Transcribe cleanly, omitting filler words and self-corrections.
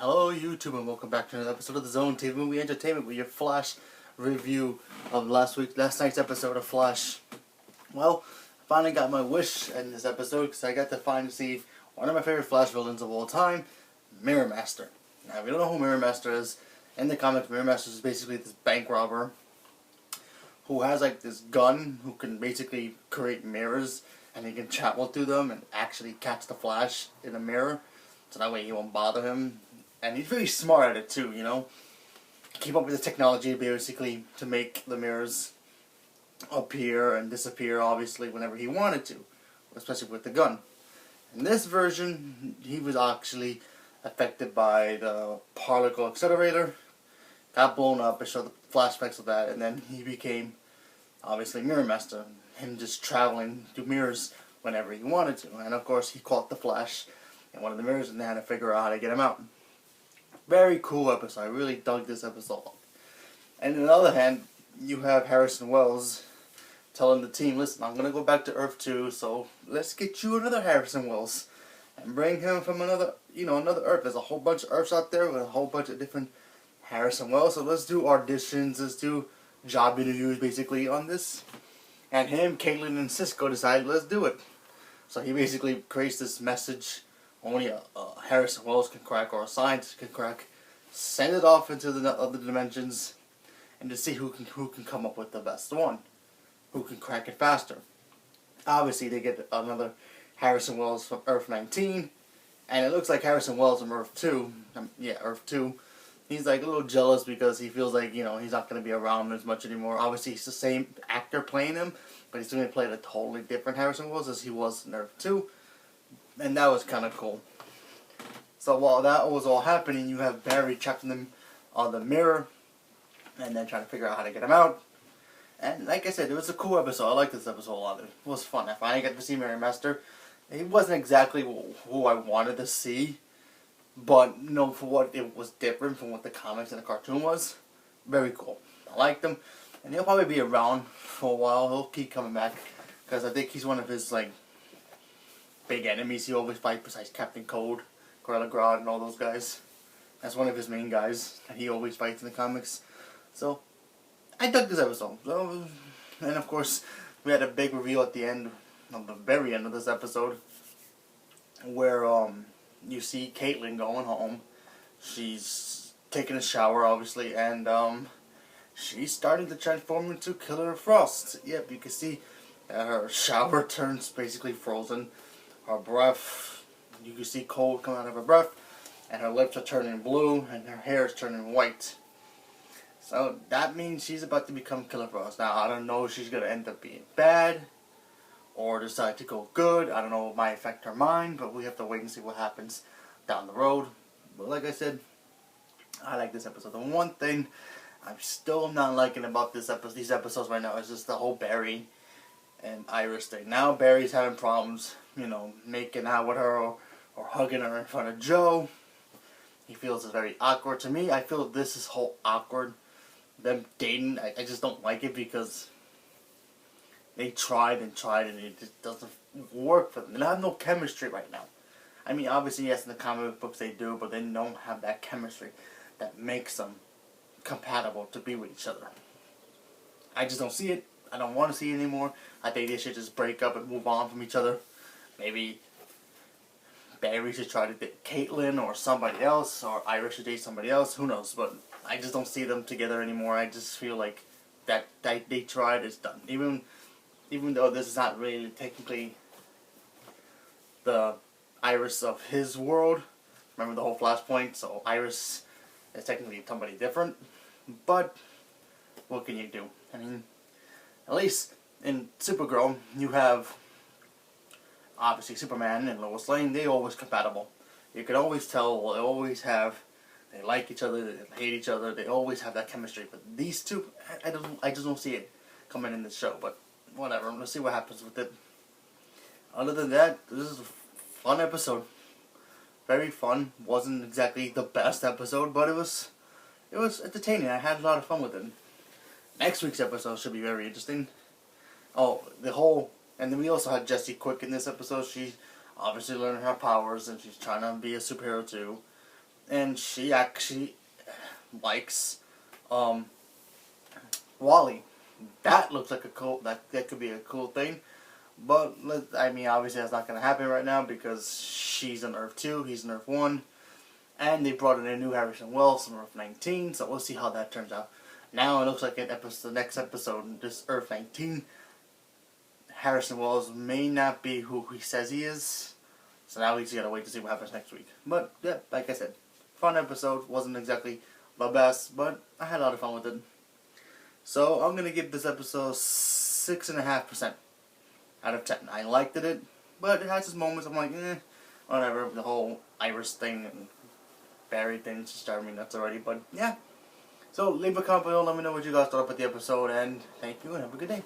Hello YouTube and welcome back to another episode of the Zone TV Movie Entertainment with your Flash review of last night's episode of Flash. Well, I finally got my wish in this episode because I got to finally see one of my favorite Flash villains of all time, Mirror Master. Now if you don't know who Mirror Master is, in the comics Mirror Master is basically this bank robber who has like this gun who can basically create mirrors and he can travel through them and actually catch the Flash in a mirror. So that way he won't bother him. And he's very smart at it too, you know. Keep up with the technology basically to make the mirrors appear and disappear obviously whenever he wanted to. Especially with the gun. In this version, he was actually affected by the particle accelerator. Got blown up, it showed the flashbacks of that, and then he became obviously Mirror Master. Him just traveling through mirrors whenever he wanted to. And of course he caught the Flash in one of the mirrors and they had to figure out how to get him out. Very cool episode. I really dug this episode. And on the other hand, you have Harrison Wells telling the team, listen, I'm going to go back to Earth 2, so let's get you another Harrison Wells. And bring him from another Earth. There's a whole bunch of Earths out there with a whole bunch of different Harrison Wells. So let's do auditions, let's do job interviews basically on this. And him, Caitlin, and Cisco decided, let's do it. So he basically creates this message only a Harrison Wells can crack, or a scientist can crack. Send it off into the other dimensions, and to see who can come up with the best one, who can crack it faster. Obviously, they get another Harrison Wells from Earth 19, and it looks like Harrison Wells from Earth 2. Earth 2. He's like a little jealous because he feels like he's not going to be around as much anymore. Obviously, he's the same actor playing him, but he's going to play a totally different Harrison Wells as he was in Earth 2. And that was kind of cool. So while that was all happening, you have Barry trapping them on the mirror, and then trying to figure out how to get him out. And like I said, it was a cool episode. I liked this episode a lot. It was fun. I finally got to see Mirror Master. He wasn't exactly who I wanted to see, but for what it was different from what the comics and the cartoon was. Very cool. I liked him, and he'll probably be around for a while. He'll keep coming back because I think he's one of his big enemies he always fights besides Captain Cold, Gorilla Grodd, and all those guys. That's one of his main guys that he always fights in the comics. So, I dug this episode. And of course, we had a big reveal at the end, of the very end of this episode, where you see Caitlin going home. She's taking a shower, obviously, and she's starting to transform into Killer Frost. Yep, you can see her shower turns basically frozen. Her breath, you can see cold coming out of her breath, and her lips are turning blue, and her hair is turning white. So that means she's about to become Killer Frost. Now, I don't know if she's going to end up being bad, or decide to go good. I don't know, it might affect her mind, but we have to wait and see what happens down the road. But like I said, I like this episode. The one thing I'm still not liking about these episodes right now is just the whole Barry and Iris thing. Now Barry's having problems, making out with her or hugging her in front of Joe. He feels it's very awkward. To me, I feel this is whole awkward. Them dating, I just don't like it because they tried and it just doesn't work for them. They have no chemistry right now. I mean, obviously, yes, in the comic books they do, but they don't have that chemistry that makes them compatible to be with each other. I just don't see it. I don't want to see it anymore. I think they should just break up and move on from each other. Maybe Barry should try to date Caitlin or somebody else, or Iris should date somebody else. Who knows? But I just don't see them together anymore. I just feel like that they tried is done. Even though this is not really technically the Iris of his world. Remember the whole Flashpoint? So Iris is technically somebody different. But what can you do? I mean, at least in Supergirl, you have obviously Superman and Lois Lane. They always compatible. You can always tell. They like each other. They hate each other. They always have that chemistry. But these two, I just don't see it coming in this show. But whatever. Let's see what happens with it. Other than that, this is a fun episode. Very fun. Wasn't exactly the best episode, but it was entertaining. I had a lot of fun with it. Next week's episode should be very interesting. And then we also had Jesse Quick in this episode. She obviously learning her powers and she's trying to be a superhero too. and she actually likes Wally. That looks like a cool. That could be a cool thing. But I mean, obviously that's not gonna happen right now because she's on Earth 2, he's on Earth 1, and they brought in a new Harrison Wells on Earth 19. So we'll see how that turns out. Now it looks like the next episode, this Earth 19, Harrison Wells may not be who he says he is. So now we just gotta wait to see what happens next week. But yeah, like I said, fun episode. Wasn't exactly the best, but I had a lot of fun with it. So I'm gonna give this episode 6.5% out of 10. I liked it, but it has its moments. I'm like, whatever. The whole Iris thing and Barry thing just driving me nuts already. But yeah. So leave a comment below. Let me know what you guys thought about the episode, and thank you, and have a good day.